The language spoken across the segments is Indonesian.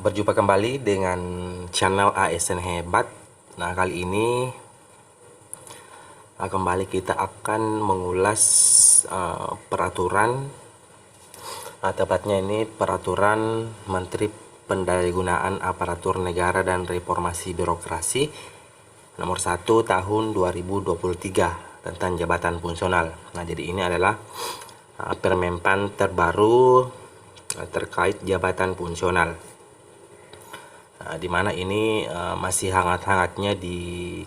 Berjumpa kembali dengan channel ASN Hebat. Nah, kali ini kembali kita akan mengulas peraturan, tepatnya ini peraturan Menteri Pendayagunaan Aparatur Negara dan Reformasi Birokrasi nomor 1 tahun 2023 tentang jabatan fungsional. Nah, jadi ini adalah Permenpan terbaru terkait jabatan fungsional. Di mana ini masih hangat-hangatnya di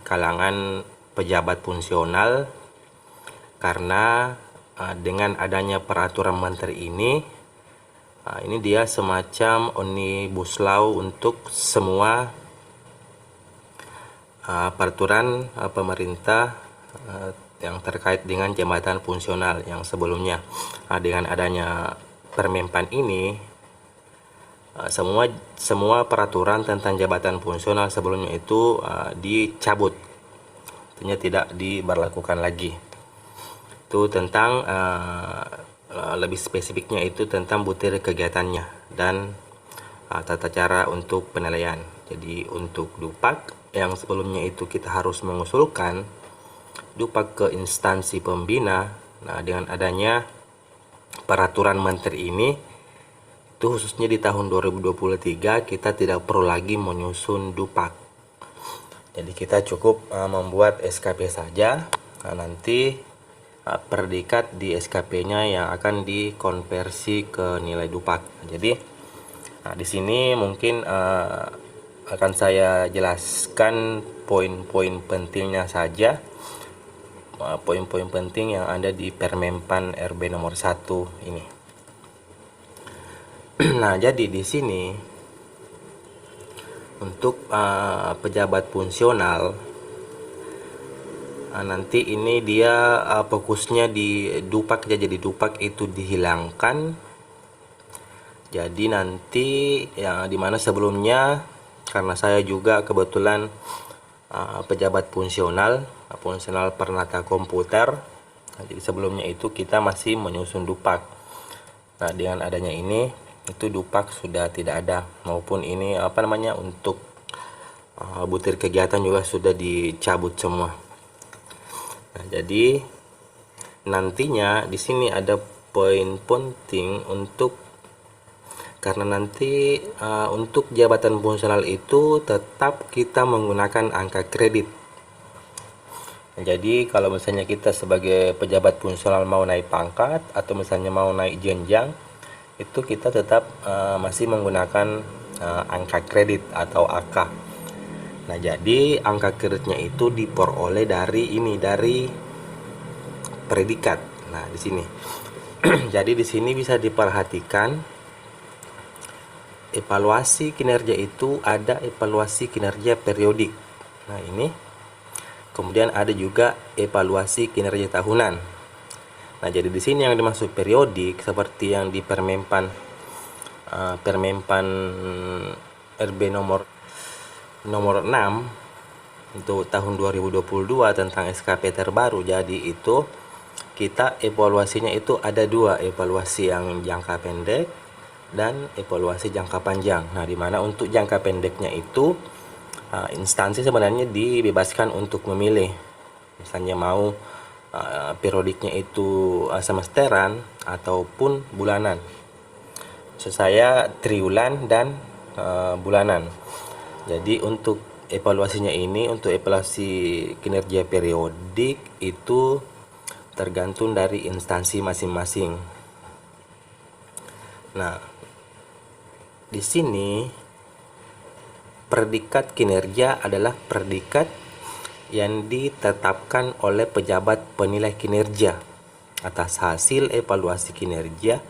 kalangan pejabat fungsional, karena dengan adanya peraturan menteri ini dia semacam omnibus law untuk semua peraturan pemerintah yang terkait dengan jabatan fungsional yang sebelumnya. Dengan adanya Permenpan ini, semua peraturan tentang jabatan fungsional sebelumnya itu dicabut, artinya tidak diberlakukan lagi. Itu tentang lebih spesifiknya itu tentang butir kegiatannya dan tata cara untuk penilaian. Jadi untuk Dupak yang sebelumnya itu kita harus mengusulkan Dupak ke instansi pembina. Nah, dengan adanya peraturan menteri ini, itu khususnya di tahun 2023 kita tidak perlu lagi menyusun Dupak. Jadi kita cukup membuat SKP saja. Nanti predikat di SKP-nya yang akan dikonversi ke nilai Dupak. Jadi di sini mungkin akan saya jelaskan poin-poin pentingnya saja. Poin-poin penting yang ada di Permenpan RB nomor 1 ini. Nah, jadi di sini untuk pejabat fungsional nanti ini dia fokusnya di Dupak ya. Jadi Dupak itu dihilangkan. Jadi nanti yang dimana sebelumnya, karena saya juga kebetulan pejabat fungsional Pernata Komputer, jadi sebelumnya itu kita masih menyusun Dupak. Nah, dengan adanya ini itu Dupak sudah tidak ada, maupun ini untuk butir kegiatan juga sudah dicabut semua. Nah, jadi nantinya di sini ada poin penting karena nanti untuk jabatan fungsional itu tetap kita menggunakan angka kredit. Jadi kalau misalnya kita sebagai pejabat fungsional mau naik pangkat atau misalnya mau naik jenjang, itu kita tetap masih menggunakan angka kredit atau AK. Nah, jadi angka kreditnya itu diperoleh dari predikat. Nah, di sini. Jadi di sini bisa diperhatikan evaluasi kinerja itu ada evaluasi kinerja periodik. Nah, ini. Kemudian ada juga evaluasi kinerja tahunan. Nah, jadi di sini yang dimaksud periodik seperti yang di Permenpan RB nomor 6 untuk tahun 2022 tentang SKP terbaru. Jadi itu kita evaluasinya itu ada dua, evaluasi yang jangka pendek dan evaluasi jangka panjang. Nah, dimana untuk jangka pendeknya itu instansi sebenarnya dibebaskan untuk memilih, misalnya mau periodiknya itu semesteran ataupun bulanan. Maksud saya triwulan dan bulanan. Jadi untuk evaluasinya ini, untuk evaluasi kinerja periodik itu tergantung dari instansi masing-masing. Nah, di sini predikat kinerja adalah predikat yang ditetapkan oleh pejabat penilai kinerja atas hasil evaluasi kinerja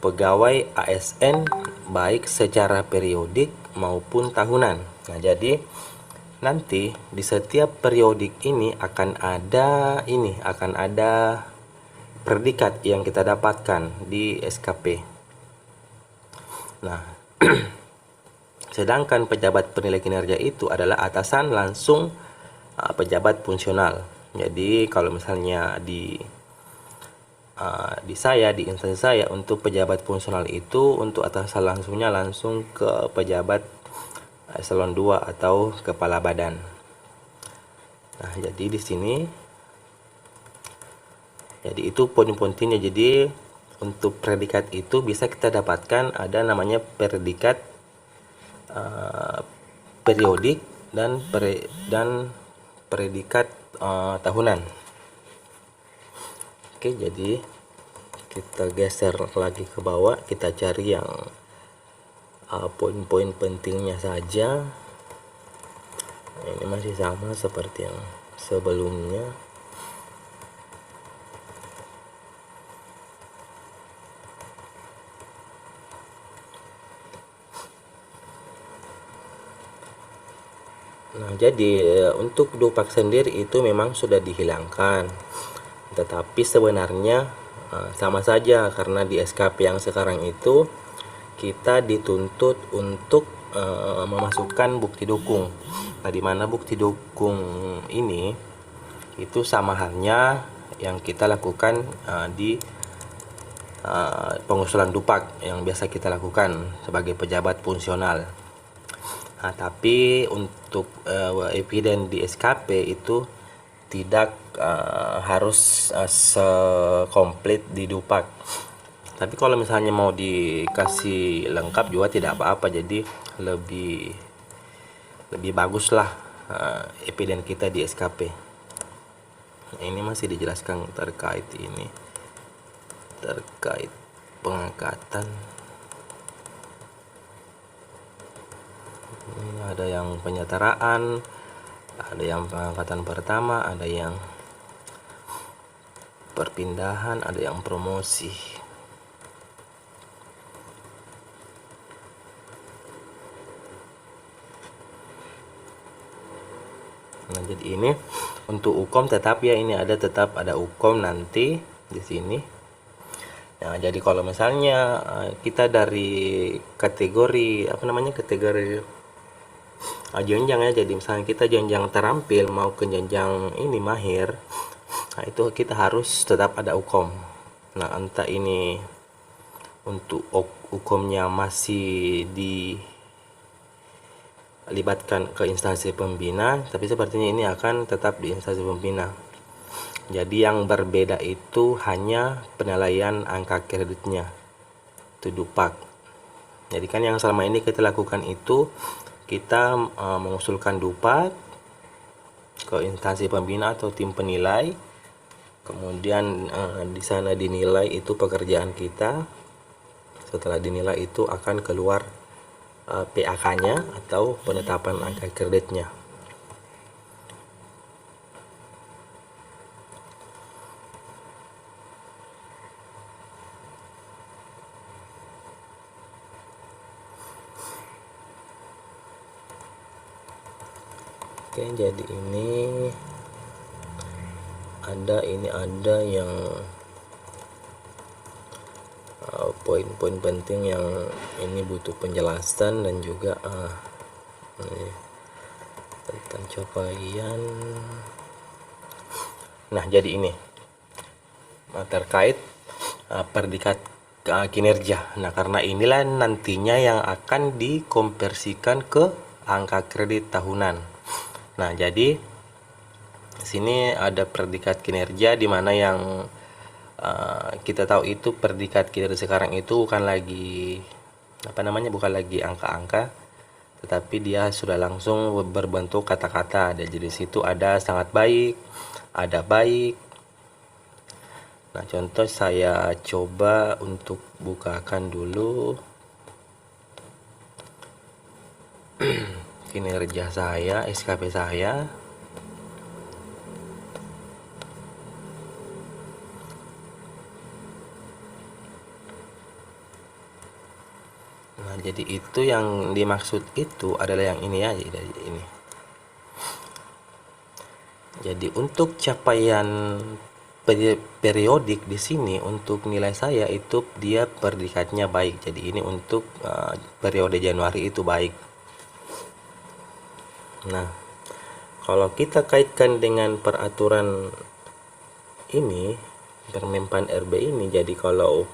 pegawai ASN baik secara periodik maupun tahunan. Nah, jadi nanti di setiap periodik ini akan ada predikat yang kita dapatkan di SKP. Nah, sedangkan pejabat penilai kinerja itu adalah atasan langsung pejabat fungsional. Jadi kalau misalnya di di instansi saya untuk pejabat fungsional itu untuk atasan langsungnya langsung ke pejabat eselon 2 atau kepala badan. Nah, jadi di sini itu poin pentingnya. Jadi untuk predikat itu bisa kita dapatkan ada namanya predikat periodik dan predikat tahunan. Oke, jadi kita geser lagi ke bawah, kita cari yang poin-poin pentingnya saja. Ini masih sama seperti yang sebelumnya. Nah, jadi untuk dupak sendiri itu memang sudah dihilangkan, tetapi sebenarnya sama saja karena di SKP yang sekarang itu kita dituntut untuk memasukkan bukti dukung. Nah, di mana bukti dukung ini itu sama halnya yang kita lakukan di pengusulan dupak yang biasa kita lakukan sebagai pejabat fungsional. Nah, tapi untuk eviden di SKP itu tidak harus sekomplit di dupak. Tapi kalau misalnya mau dikasih lengkap juga tidak apa-apa, jadi lebih bagus lah eviden kita di SKP. Nah, ini masih dijelaskan terkait pengangkatan. Ini ada yang penyetaraan, ada yang pengangkatan pertama, ada yang perpindahan, ada yang promosi. Nah, jadi ini untuk UKOM tetap ya, ini tetap ada UKOM nanti di sini. Nah, jadi kalau misalnya kita dari kategori kategori jenjang ya, jadi misalnya kita jenjang terampil mau ke jenjang ini mahir, nah itu kita harus tetap ada UKOM. Nah, entah ini untuk UKOM-nya masih dilibatkan ke instansi pembina, tapi sepertinya ini akan tetap di instansi pembina. Jadi yang berbeda itu hanya penilaian angka kreditnya, itu dupak. Jadi kan yang selama ini kita lakukan itu kita mengusulkan dupak ke instansi pembina atau tim penilai, kemudian di sana dinilai itu pekerjaan kita. Setelah dinilai itu akan keluar PAK-nya atau penetapan angka kreditnya. Oke, jadi ini ada yang poin-poin penting yang ini butuh penjelasan dan juga ini tentang capaian. Nah, jadi ini terkait predikat kinerja. Nah, karena inilah nantinya yang akan dikonversikan ke angka kredit tahunan. Nah, jadi sini ada predikat kinerja di mana yang kita tahu itu predikat kinerja sekarang itu bukan lagi angka-angka, tetapi dia sudah langsung berbentuk kata-kata. Dan jadi situ ada sangat baik, ada baik. Nah, contoh saya coba untuk bukakan dulu kinerja saya, SKP saya. Nah, jadi itu yang dimaksud itu adalah yang ini ya, jadi ini. Jadi untuk capaian periodik di sini untuk nilai saya itu dia predikatnya baik. Jadi ini untuk periode Januari itu baik. Nah, kalau kita kaitkan dengan peraturan ini, Permenpan RB ini. Jadi kalau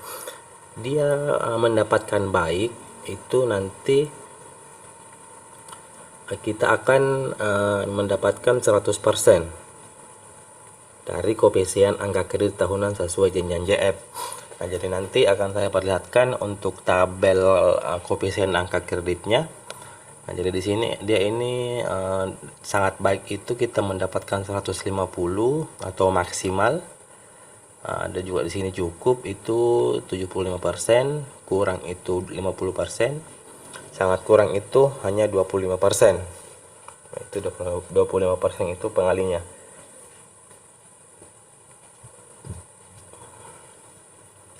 dia mendapatkan baik, itu nanti kita akan mendapatkan 100% dari koefisien angka kredit tahunan sesuai jenjang JF. Nah, jadi nanti akan saya perlihatkan untuk tabel koefisien angka kreditnya. Nah, jadi di sini dia ini sangat baik itu kita mendapatkan 150 atau maksimal. Ada juga di sini cukup itu 75%, kurang itu 50%, sangat kurang itu hanya 25%. Nah, itu 25% itu pengalinya.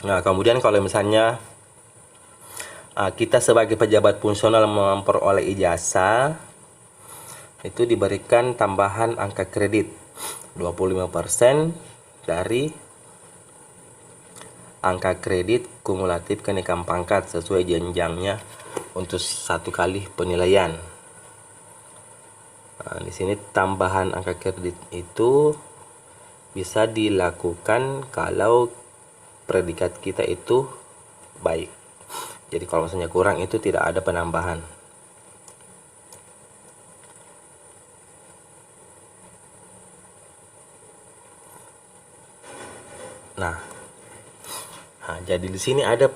Nah, kemudian kalau misalnya kita sebagai pejabat fungsional memperoleh ijazah, itu diberikan tambahan angka kredit 25% dari angka kredit kumulatif kenaikan pangkat sesuai jenjangnya untuk satu kali penilaian. Nah, di sini tambahan angka kredit itu bisa dilakukan kalau predikat kita itu baik. Jadi kalau misalnya kurang itu tidak ada penambahan. Nah, jadi di sini ada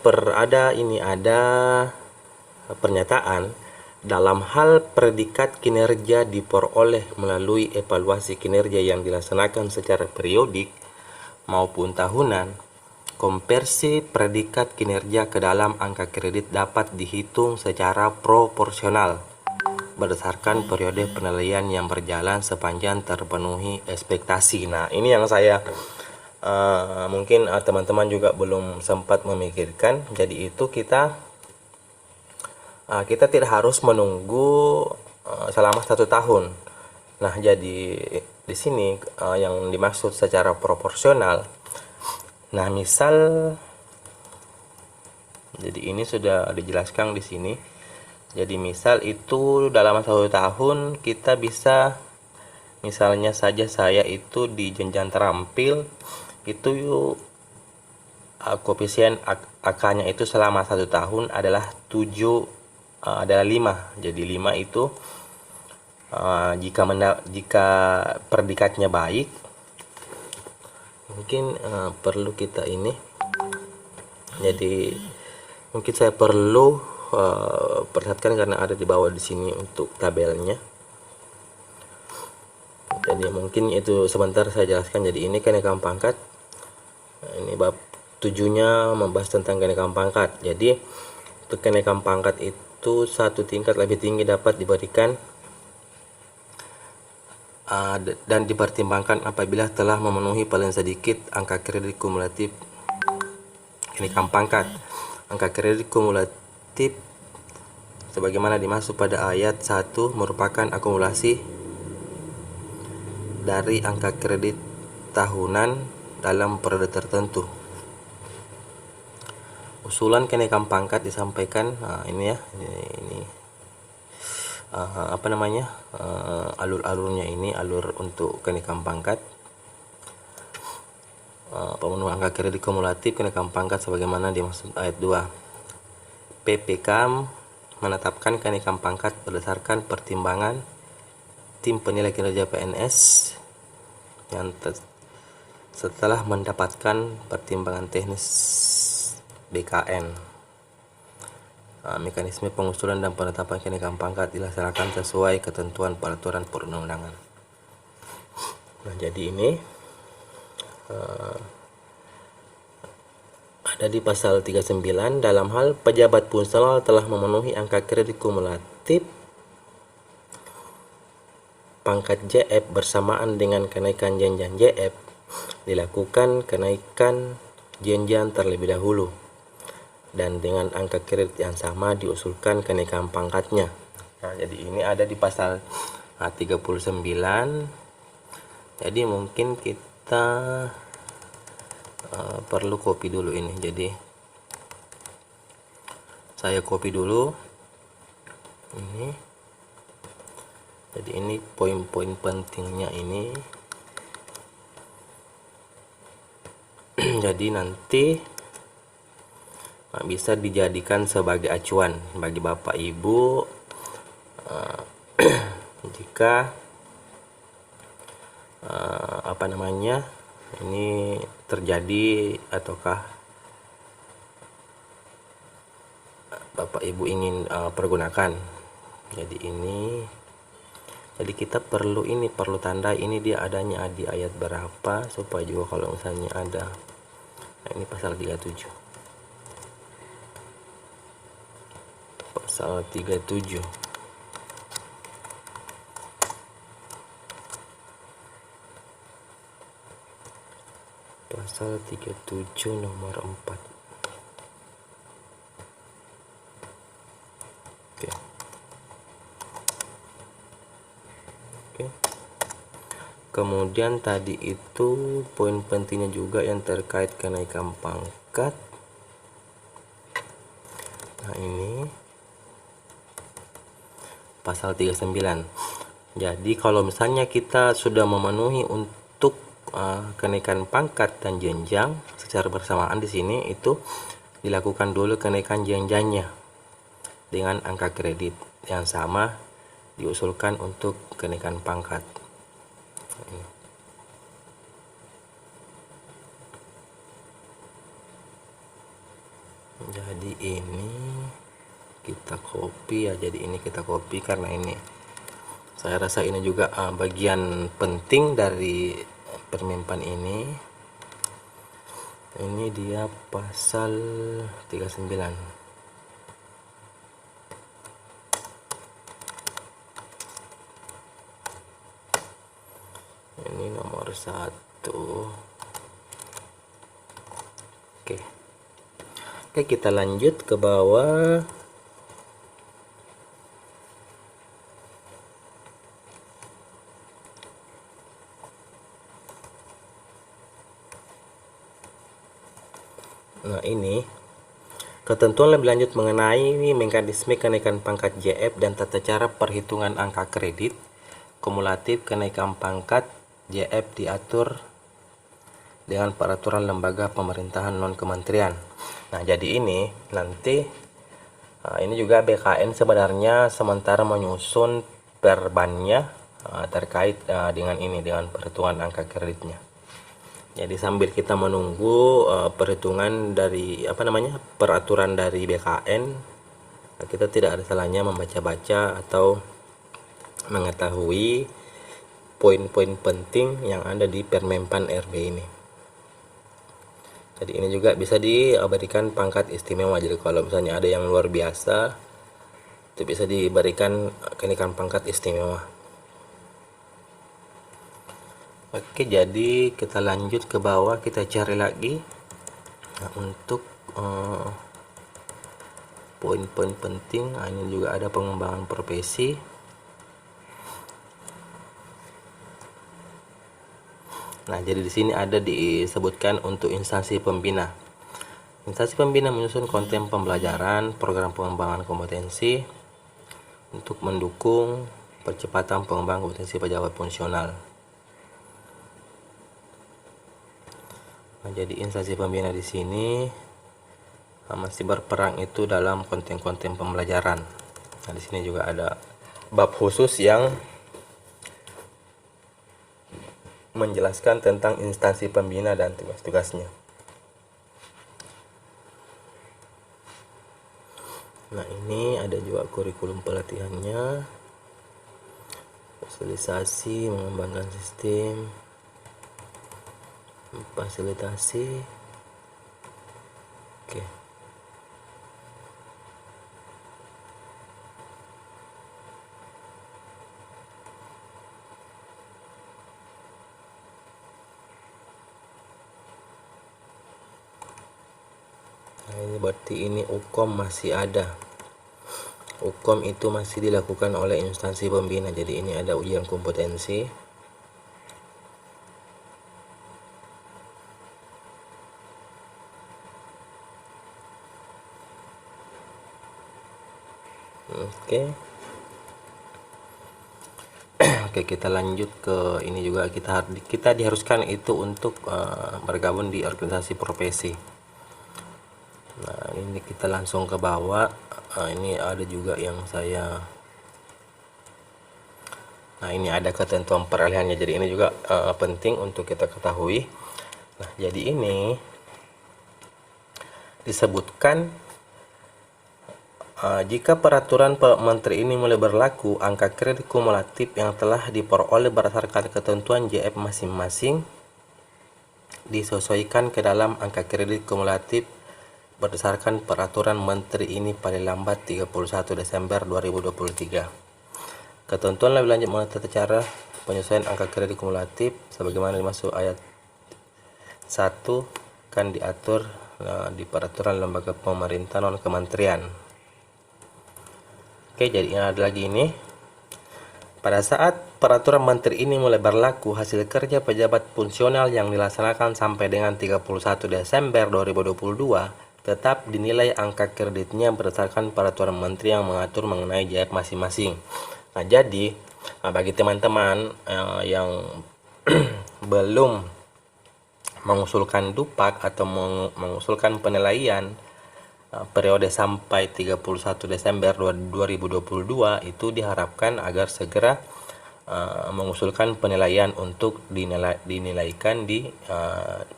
pernyataan dalam hal predikat kinerja diperoleh melalui evaluasi kinerja yang dilaksanakan secara periodik maupun tahunan. Konversi predikat kinerja ke dalam angka kredit dapat dihitung secara proporsional berdasarkan periode penilaian yang berjalan sepanjang terpenuhi ekspektasi. Nah, ini yang saya mungkin teman-teman juga belum sempat memikirkan. Jadi itu kita tidak harus menunggu selama 1 tahun. Nah, jadi di sini yang dimaksud secara proporsional. Nah, misal jadi ini sudah dijelaskan di sini. Jadi misal itu dalam 1 tahun kita bisa, misalnya saja saya itu di jenjang terampil itu koefisien AK-nya itu selama 1 tahun adalah 5. Jadi 5 itu jika predikatnya baik, mungkin perlu kita ini. Jadi mungkin saya perlu perlihatkan karena ada di bawah di sini untuk tabelnya. Jadi mungkin itu sebentar saya jelaskan. Jadi ini kenaikan pangkat. Ini bab 7-nya membahas tentang kenaikan pangkat. Jadi untuk kenaikan pangkat itu 1 tingkat lebih tinggi dapat diberikan dan dipertimbangkan apabila telah memenuhi paling sedikit angka kredit kumulatif kenaikan pangkat. Angka kredit kumulatif sebagaimana dimaksud pada ayat 1 merupakan akumulasi dari angka kredit tahunan dalam periode tertentu. Usulan kenaikan pangkat disampaikan ini ya, ini alur-alurnya ini, alur untuk kenaikan pangkat. Pemenuhan angka kredit kumulatif kenaikan pangkat sebagaimana dimaksud ayat 2. PPK menetapkan kenaikan pangkat berdasarkan pertimbangan tim penilai kinerja PNS yang setelah mendapatkan pertimbangan teknis BKN. Mekanisme pengusulan dan penetapan kenaikan pangkat dilaksanakan sesuai ketentuan peraturan perundang-undangan. Nah, jadi ini ada di pasal 39 dalam hal pejabat fungsional telah memenuhi angka kredit kumulatif pangkat JF bersamaan dengan kenaikan jenjang JF, dilakukan kenaikan jenjang terlebih dahulu, dan dengan angka kredit yang sama diusulkan kenaikan pangkatnya. Nah, jadi ini ada di pasal 39. Jadi mungkin kita perlu copy dulu ini. Jadi saya copy dulu ini. Jadi ini poin-poin pentingnya ini. Jadi nanti bisa dijadikan sebagai acuan bagi Bapak Ibu jika apa namanya ini terjadi ataukah Bapak Ibu ingin pergunakan. Jadi kita perlu tanda ini dia adanya di ayat berapa, supaya juga kalau misalnya ada. Nah, ini pasal 37. Pasal 37. Pasal 37 nomor 4. Kemudian tadi itu poin pentingnya juga yang terkait kenaikan pangkat. Nah, ini pasal 39. Jadi kalau misalnya kita sudah memenuhi untuk kenaikan pangkat dan jenjang secara bersamaan, di sini itu dilakukan dulu kenaikan jenjangnya dengan angka kredit yang sama diusulkan untuk kenaikan pangkat. Jadi ini kita copy ya, jadi ini kita copy karena ini saya rasa ini juga bagian penting dari permenpan ini. Ini dia pasal 39. Ini nomor 1. Oke, kita lanjut ke bawah. Nah, ini ketentuan lebih lanjut mengenai mekanisme kenaikan pangkat JF dan tata cara perhitungan angka kredit kumulatif kenaikan pangkat JF diatur dengan peraturan lembaga pemerintahan non kementerian. Nah, jadi ini nanti ini juga BKN sebenarnya sementara menyusun perbannya terkait dengan ini, dengan perhitungan angka kreditnya. Jadi sambil kita menunggu perhitungan dari peraturan dari BKN, kita tidak ada salahnya membaca-baca atau mengetahui poin-poin penting yang ada di Permenpan RB ini. Jadi ini juga bisa diberikan pangkat istimewa. Jadi kalau misalnya ada yang luar biasa, itu bisa diberikan kenaikan pangkat istimewa. Oke, jadi kita lanjut ke bawah, kita cari lagi untuk poin-poin penting. Ini juga ada pengembangan profesi. Nah, jadi di sini ada disebutkan untuk instansi pembina. Instansi pembina menyusun konten pembelajaran, program pengembangan kompetensi untuk mendukung percepatan pengembangan kompetensi pejabat fungsional. Nah, jadi instansi pembina di sini masih berperan itu dalam konten-konten pembelajaran. Nah, di sini juga ada bab khusus yang menjelaskan tentang instansi pembina dan tugas-tugasnya. Nah, ini ada juga kurikulum pelatihannya, sosialisasi, mengembangkan sistem, fasilitasi. Oke. Ini berarti ini UKOM masih ada. UKOM itu masih dilakukan oleh instansi pembina. Jadi ini ada ujian kompetensi. Oke. Oke, Oke, kita lanjut ke ini juga, kita diharuskan itu untuk bergabung di organisasi profesi. Nah, ini kita langsung ke bawah. Ini ada juga yang saya. Nah, ini ada ketentuan peralihannya. Jadi ini juga penting untuk kita ketahui. Nah, jadi ini disebutkan jika peraturan Menteri ini mulai berlaku, angka kredit kumulatif yang telah diperoleh berdasarkan ketentuan JF masing-masing disesuaikan ke dalam angka kredit kumulatif berdasarkan peraturan Menteri ini paling lambat 31 Desember 2023. Ketentuan lebih lanjut mengenai tata cara penyesuaian angka kredit kumulatif sebagaimana dimaksud ayat 1 kan diatur di peraturan lembaga pemerintah non kementerian. Oke, jadi ada lagi ini. Pada saat peraturan menteri ini mulai berlaku, hasil kerja pejabat fungsional yang dilaksanakan sampai dengan 31 Desember 2022 tetap dinilai angka kreditnya berdasarkan peraturan menteri yang mengatur mengenai JF masing-masing. Nah, jadi bagi teman-teman yang belum mengusulkan dupak atau mengusulkan penilaian periode sampai 31 Desember 2022 itu diharapkan agar segera mengusulkan penilaian untuk dinilaikan di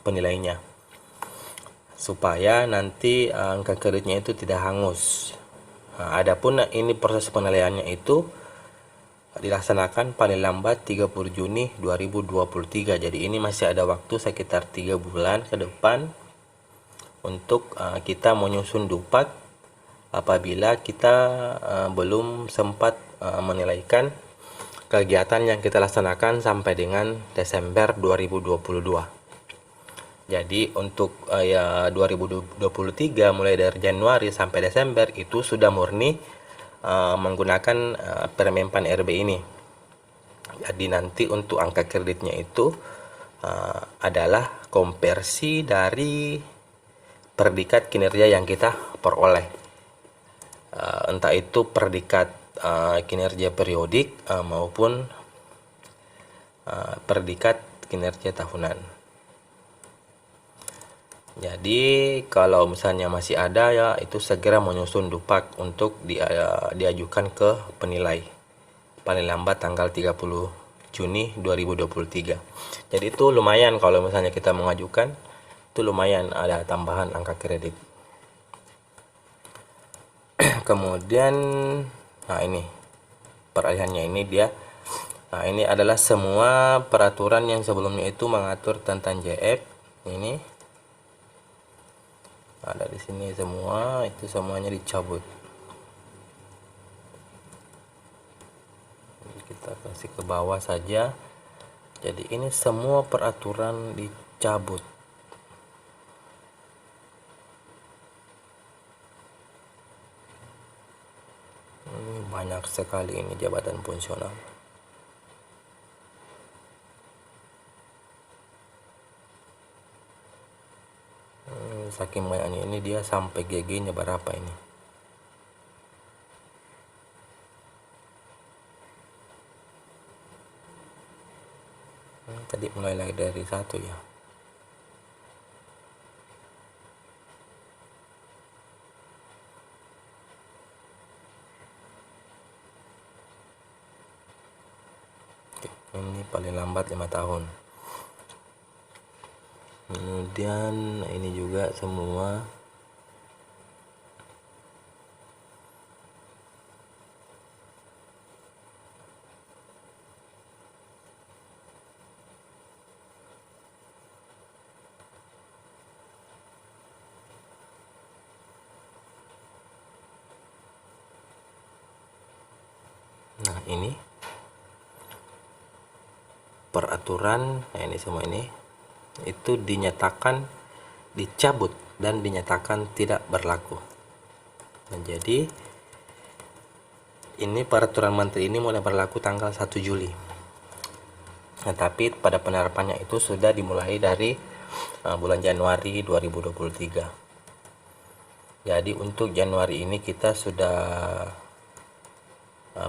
penilainya supaya nanti angka kreditnya itu tidak hangus. Adapun ini proses penilaiannya itu dilaksanakan paling lambat 30 Juni 2023. Jadi ini masih ada waktu sekitar 3 bulan ke depan untuk kita menyusun dupak apabila kita belum sempat menilaikan kegiatan yang kita laksanakan sampai dengan Desember 2022. Jadi untuk 2023 mulai dari Januari sampai Desember itu sudah murni menggunakan Permenpan RB ini. Jadi nanti untuk angka kreditnya itu adalah konversi dari predikat kinerja yang kita peroleh, entah itu predikat kinerja periodik maupun predikat kinerja tahunan. Jadi kalau misalnya masih ada ya itu segera menyusun dupak untuk diajukan ke penilai paling lambat tanggal 30 Juni 2023. Jadi itu lumayan kalau misalnya kita mengajukan, itu lumayan ada tambahan angka kredit. Kemudian ini peralihannya ini dia. Nah, ini adalah semua peraturan yang sebelumnya itu mengatur tentang JF. Ini ada di sini semua, itu semuanya dicabut. Kita kasih ke bawah saja. Jadi ini semua peraturan dicabut. Ini banyak sekali ini jabatan fungsional. Saking banyaknya ini dia sampai GG-nya berapa ini? Tadi mulai lagi dari 1 ya. Ini paling lambat 5 tahun. Kemudian ini juga semua ini peraturan, ini semua ini itu dinyatakan dicabut dan dinyatakan tidak berlaku. Nah, jadi ini peraturan menteri ini mulai berlaku tanggal 1 Juli. Nah, tapi pada penerapannya itu sudah dimulai dari bulan Januari 2023. Jadi untuk Januari ini kita sudah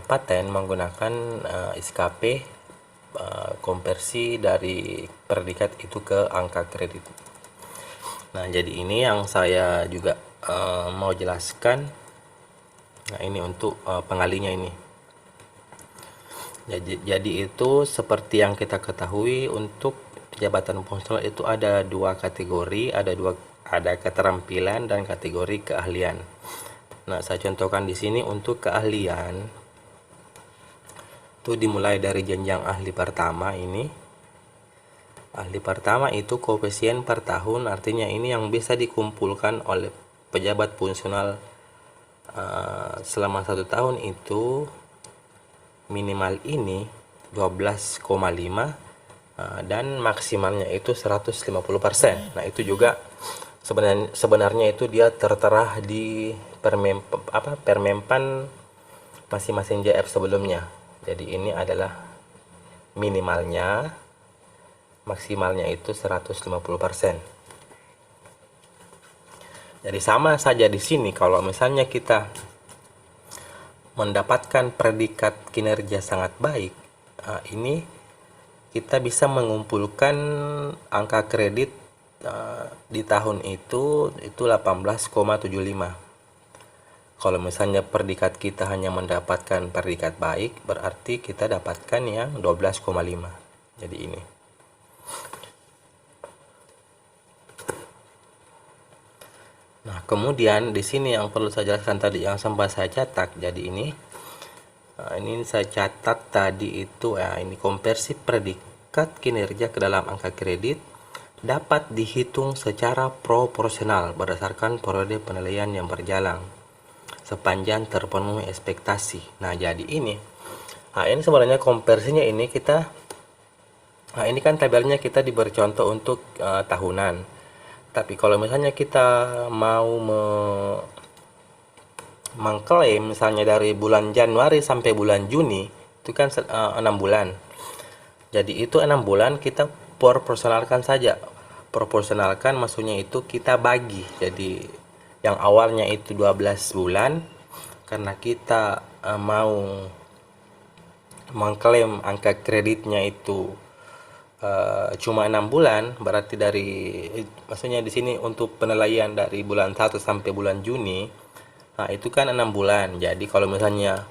paten menggunakan SKP konversi dari predikat itu ke angka kredit. Nah, jadi ini yang saya juga mau jelaskan. Nah, ini untuk pengalinya ini. Jadi itu seperti yang kita ketahui, untuk jabatan fungsional itu ada dua kategori, ada keterampilan dan kategori keahlian. Nah, saya contohkan di sini untuk keahlian itu dimulai dari jenjang ahli pertama ini. Ahli pertama itu koefisien per tahun, artinya ini yang bisa dikumpulkan oleh pejabat fungsional selama 1 tahun itu minimal ini 12,5 dan maksimalnya itu 150%. Nah, itu juga sebenarnya itu dia tertera di Permenpan masing-masing JF sebelumnya. Jadi ini adalah minimalnya, maksimalnya itu 150%. Jadi sama saja di sini, kalau misalnya kita mendapatkan predikat kinerja sangat baik, ini kita bisa mengumpulkan angka kredit di tahun itu 18,75. Kalau misalnya predikat kita hanya mendapatkan predikat baik, berarti kita dapatkan yang 12,5. Jadi ini. Nah, kemudian di sini yang perlu saya jelaskan tadi yang sempat saya catat. Jadi ini saya catat tadi itu ini konversi predikat kinerja ke dalam angka kredit dapat dihitung secara proporsional berdasarkan periode penilaian yang berjalan sepanjang terpenuhi ekspektasi. Nah, jadi ini sebenarnya konversinya ini ini kan tabelnya kita diberi contoh untuk tahunan. Tapi kalau misalnya kita mau mengklaim misalnya dari bulan Januari sampai bulan Juni, itu kan 6 bulan. Jadi itu 6 bulan kita proporsionalkan saja. Proporsionalkan maksudnya itu kita bagi. Jadi yang awalnya itu 12 bulan, karena kita mau mengklaim angka kreditnya itu cuma 6 bulan, berarti maksudnya di sini untuk penilaian dari bulan 1 sampai bulan Juni, nah itu kan 6 bulan. Jadi kalau misalnya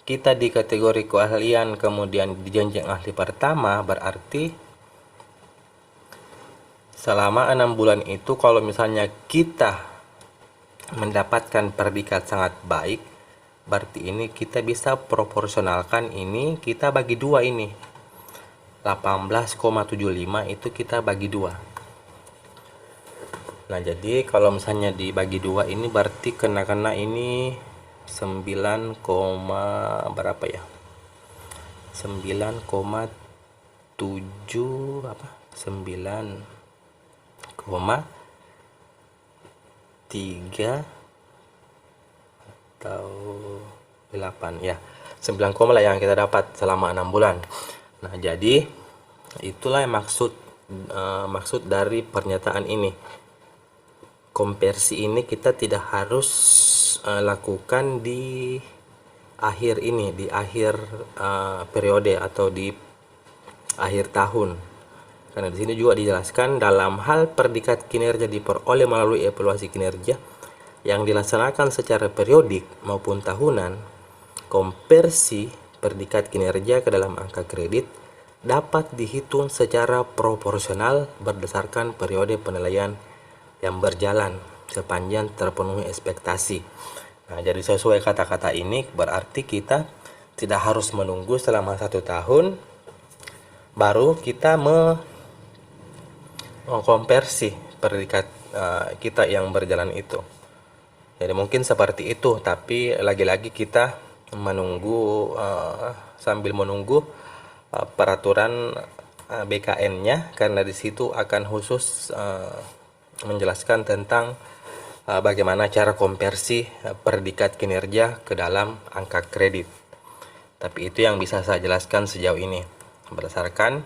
kita di kategori keahlian kemudian di jenjang ahli pertama, berarti selama 6 bulan itu kalau misalnya kita mendapatkan predikat sangat baik, berarti ini kita bisa proporsionalkan, ini kita bagi dua, ini 18,75 itu kita bagi dua. Nah, jadi kalau misalnya dibagi dua ini berarti kena ini 9, berapa ya? 9,7 apa? 9,3 atau 8 ya. 9, lah yang kita dapat selama 6 bulan. Nah, jadi itulah yang maksud dari pernyataan ini. Konversi ini kita tidak harus lakukan di akhir periode atau di akhir tahun. Karena di sini juga dijelaskan dalam hal predikat kinerja diperoleh melalui evaluasi kinerja yang dilaksanakan secara periodik maupun tahunan, konversi predikat kinerja ke dalam angka kredit dapat dihitung secara proporsional berdasarkan periode penilaian yang berjalan sepanjang terpenuhi ekspektasi. Nah, jadi sesuai kata-kata ini berarti kita tidak harus menunggu selama 1 tahun baru kita mengkonversi predikat kita yang berjalan itu. Jadi mungkin seperti itu, tapi lagi-lagi kita sambil menunggu peraturan BKN-nya, karena di situ akan khusus menjelaskan tentang bagaimana cara konversi predikat kinerja ke dalam angka kredit. Tapi itu yang bisa saya jelaskan sejauh ini berdasarkan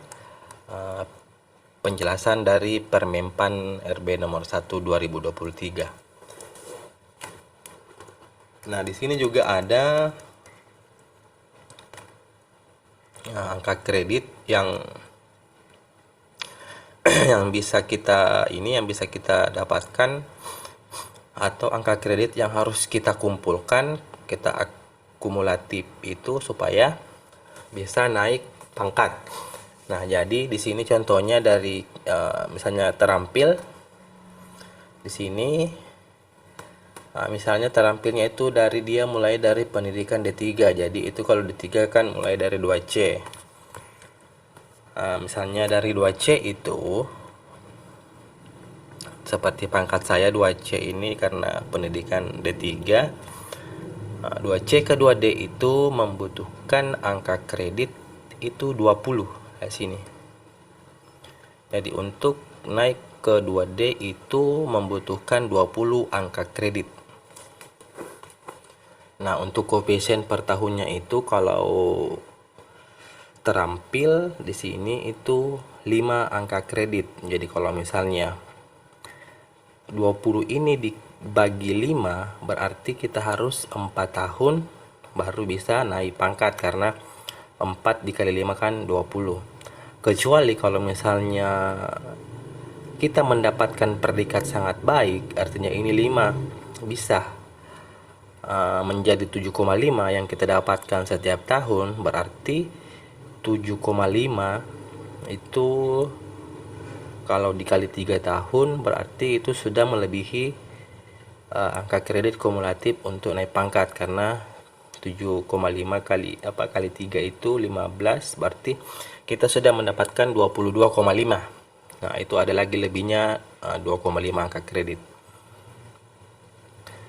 penjelasan dari Permenpan RB nomor 1 2023. Nah, di sini juga ada angka kredit yang yang bisa kita dapatkan, atau angka kredit yang harus kita kumpulkan, kita akumulatif itu supaya bisa naik pangkat. Nah, jadi di sini contohnya dari misalnya terampil di sini. Nah, misalnya terampilnya itu dari dia mulai dari pendidikan D3. Jadi itu kalau D3 kan mulai dari 2C. Misalnya dari 2C itu seperti pangkat saya 2C ini karena pendidikan D3. 2C ke 2D itu membutuhkan angka kredit itu 20 di sini. Jadi untuk naik ke 2D itu membutuhkan 20 angka kredit. Nah, untuk koefisien per tahunnya itu kalau terampil di sini itu 5 angka kredit. Jadi kalau misalnya 20 ini dibagi 5 berarti kita harus 4 tahun baru bisa naik pangkat, karena 4 dikali 5 kan 20. Kecuali kalau misalnya kita mendapatkan predikat sangat baik, artinya ini 5 bisa menjadi 7,5 yang kita dapatkan setiap tahun, berarti 7,5 itu kalau dikali 3 tahun berarti itu sudah melebihi angka kredit kumulatif untuk naik pangkat, karena 7,5 kali 3 itu 15, berarti kita sudah mendapatkan 22,5. Nah, itu ada lagi lebihnya 2,5 angka kredit.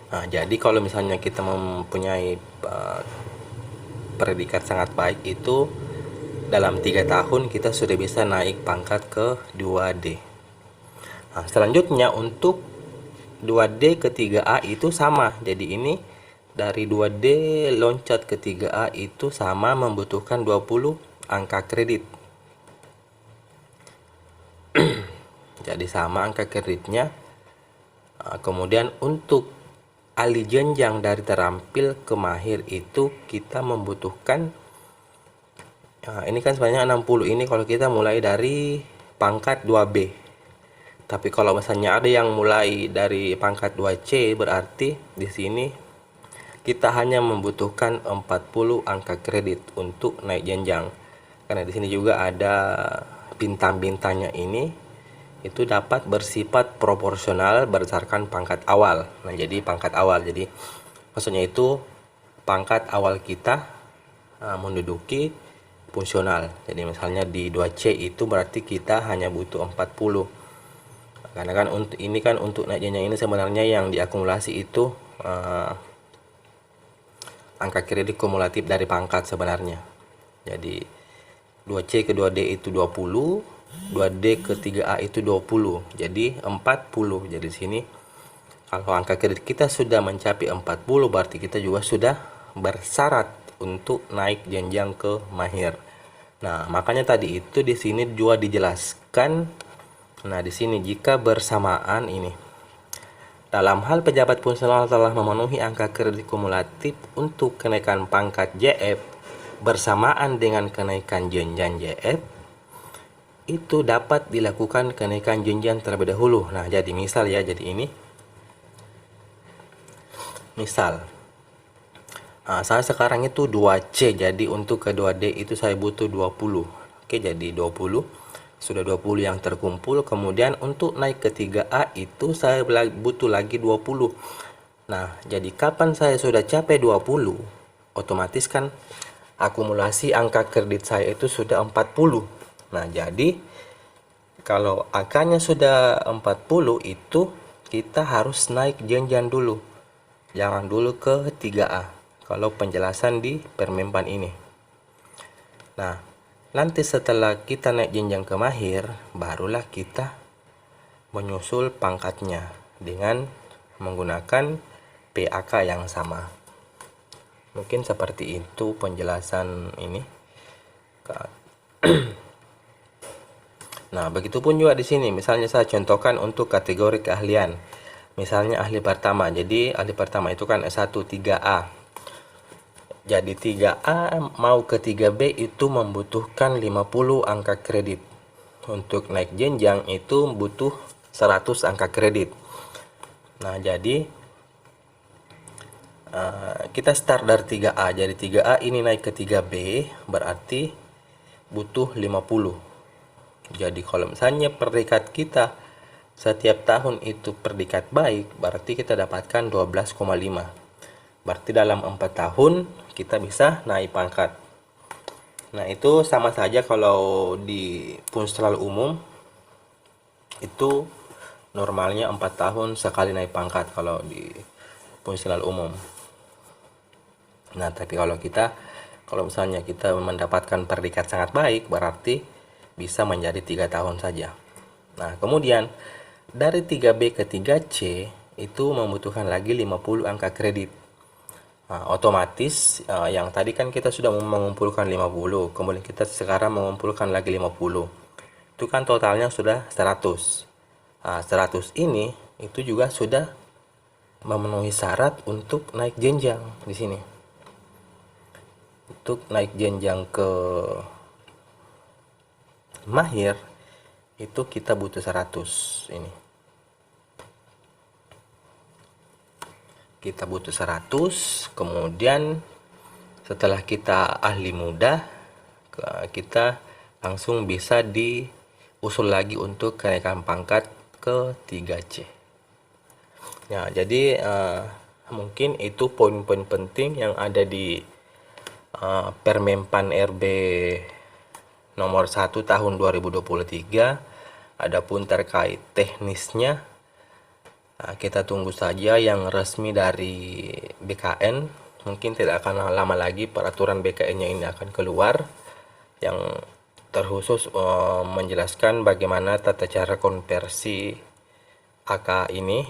Nah, jadi kalau misalnya kita mempunyai predikat sangat baik itu dalam 3 tahun kita sudah bisa naik pangkat ke 2D. Nah, selanjutnya untuk 2D ke 3A itu sama. Jadi ini dari 2D loncat ke 3A itu sama, membutuhkan 20 angka kredit. Jadi sama angka kreditnya. Kemudian untuk alih jenjang dari terampil ke mahir itu kita membutuhkan ini kan sebenarnya 60 ini kalau kita mulai dari pangkat 2B. Tapi kalau misalnya ada yang mulai dari pangkat 2C berarti di sini kita hanya membutuhkan 40 angka kredit untuk naik jenjang. Karena di sini juga ada bintang-bintangnya ini itu dapat bersifat proporsional berdasarkan pangkat awal. Nah, jadi pangkat awal. Jadi maksudnya itu pangkat awal kita menduduki fungsional. Jadi misalnya di 2C itu berarti kita hanya butuh 40. Karena kan untuk ini kan untuk naik jenjang ini sebenarnya yang diakumulasi itu angka kredit kumulatif dari pangkat sebenarnya. Jadi 2C ke 2D itu 20, 2D ke 3A itu 20. Jadi 40. Jadi sini kalau angka kredit kita sudah mencapai 40 berarti kita juga sudah bersyarat untuk naik jenjang ke mahir. Nah, makanya tadi itu di sini juga dijelaskan. Nah, di sini jika bersamaan ini dalam hal pejabat fungsional telah memenuhi angka kredit kumulatif untuk kenaikan pangkat JF bersamaan dengan kenaikan jenjang JF, itu dapat dilakukan kenaikan jenjang terlebih dahulu. Nah, jadi misal ya, jadi ini misal saya sekarang itu 2C, jadi untuk ke 2D itu saya butuh 20. Oke, jadi 20 sudah 20 yang terkumpul. Kemudian untuk naik ke 3A itu saya butuh lagi 20. Nah, jadi kapan saya sudah capai 20, otomatis kan akumulasi angka kredit saya itu sudah 40. Nah, jadi kalau angkanya sudah 40 itu kita harus naik jenjang dulu. Jangan dulu ke 3A. Kalau penjelasan di permenpan ini. Nah, nanti setelah kita naik jenjang ke mahir, barulah kita menyusul pangkatnya dengan menggunakan PAK yang sama. Mungkin seperti itu penjelasan ini. Nah, begitupun juga di sini. Misalnya saya contohkan untuk kategori keahlian. Misalnya ahli pertama. Jadi ahli pertama itu kan S1 3A. Jadi 3A mau ke 3B itu membutuhkan 50 angka kredit. Untuk naik jenjang itu butuh 100 angka kredit. Nah, jadi kita start dari 3A. Jadi 3A ini naik ke 3B berarti butuh 50. Jadi kalau misalnya predikat kita setiap tahun itu predikat baik, berarti kita dapatkan 12,5. Berarti dalam 4 tahun kita bisa naik pangkat. Nah, itu sama saja kalau di fungsional umum itu normalnya 4 tahun sekali naik pangkat kalau di fungsional umum. Nah, tapi kalau misalnya kita mendapatkan predikat sangat baik, berarti bisa menjadi 3 tahun saja. Nah, kemudian dari 3B ke 3C itu membutuhkan lagi 50 angka kredit. Nah, otomatis yang tadi kan kita sudah mengumpulkan 50, kemudian kita sekarang mengumpulkan lagi 50. Itu kan totalnya sudah 100. Nah, 100 ini itu juga sudah memenuhi syarat untuk naik jenjang di sini. Untuk naik jenjang ke mahir itu kita butuh 100 ini. Kita butuh 100, kemudian setelah kita ahli muda, kita langsung bisa diusul lagi untuk kenaikan pangkat ke 3C. Ya, jadi mungkin itu poin-poin penting yang ada di Permenpan RB nomor 1 tahun 2023. Adapun terkait teknisnya, kita tunggu saja yang resmi dari BKN. Mungkin tidak akan lama lagi peraturan BKN-nya ini akan keluar yang terkhusus menjelaskan bagaimana tata cara konversi AK ini,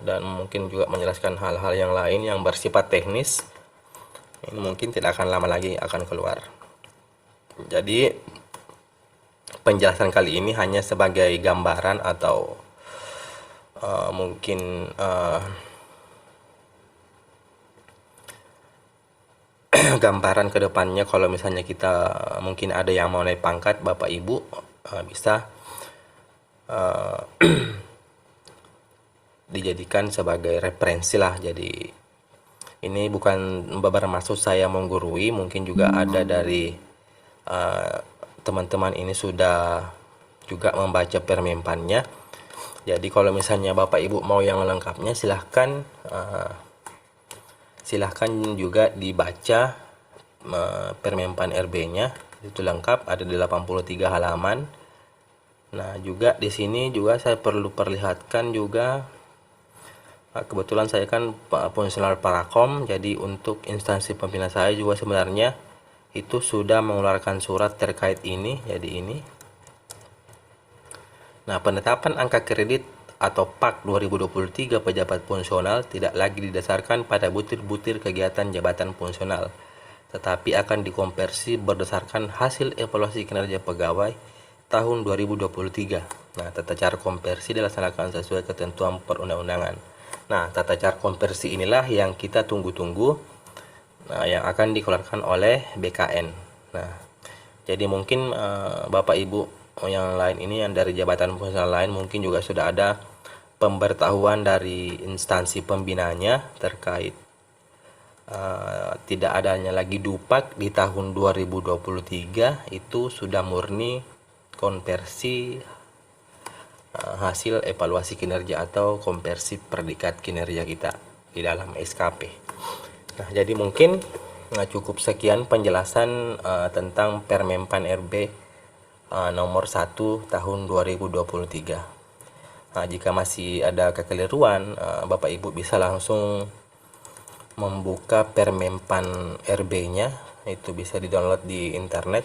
dan mungkin juga menjelaskan hal-hal yang lain yang bersifat teknis. Ini mungkin tidak akan lama lagi akan keluar. Jadi penjelasan kali ini hanya sebagai gambaran atau mungkin gambaran ke depannya kalau misalnya kita mungkin ada yang mau naik pangkat, Bapak Ibu bisa dijadikan sebagai referensi lah. Jadi ini bukan bermaksud saya menggurui, mungkin juga ada dari teman-teman ini sudah juga membaca permenpannya. Jadi kalau misalnya Bapak Ibu mau yang lengkapnya silahkan juga dibaca permenpan RB-nya, itu lengkap, ada di 83 halaman. Nah, juga di sini juga saya perlu perlihatkan juga, kebetulan saya kan fungsional Parakom, jadi untuk instansi pembina saya juga sebenarnya itu sudah mengeluarkan surat terkait ini. Jadi ini, nah, penetapan angka kredit atau PAK 2023 pejabat fungsional tidak lagi didasarkan pada butir-butir kegiatan jabatan fungsional, tetapi akan dikonversi berdasarkan hasil evaluasi kinerja pegawai tahun 2023. Nah, tata cara konversi dilaksanakan sesuai ketentuan perundang-undangan. Nah, tata cara konversi inilah yang kita tunggu-tunggu, yang akan dikeluarkan oleh BKN. Nah, jadi mungkin Bapak Ibu yang lain ini, yang dari jabatan fungsional lain, mungkin juga sudah ada pemberitahuan dari instansi pembinanya terkait tidak adanya lagi dupak di tahun 2023, itu sudah murni konversi hasil evaluasi kinerja atau konversi predikat kinerja kita di dalam SKP. Nah, jadi mungkin cukup sekian penjelasan tentang Permenpan RB nomor 1 tahun 2023. Nah, jika masih ada kekeliruan, Bapak Ibu bisa langsung membuka Permenpan RB-nya, itu bisa di-download di internet,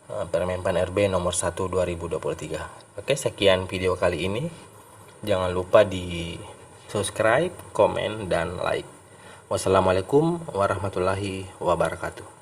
Permenpan RB nomor 1 2023. Oke, sekian video kali ini. Jangan lupa di subscribe, komen, dan like. Wassalamualaikum warahmatullahi wabarakatuh.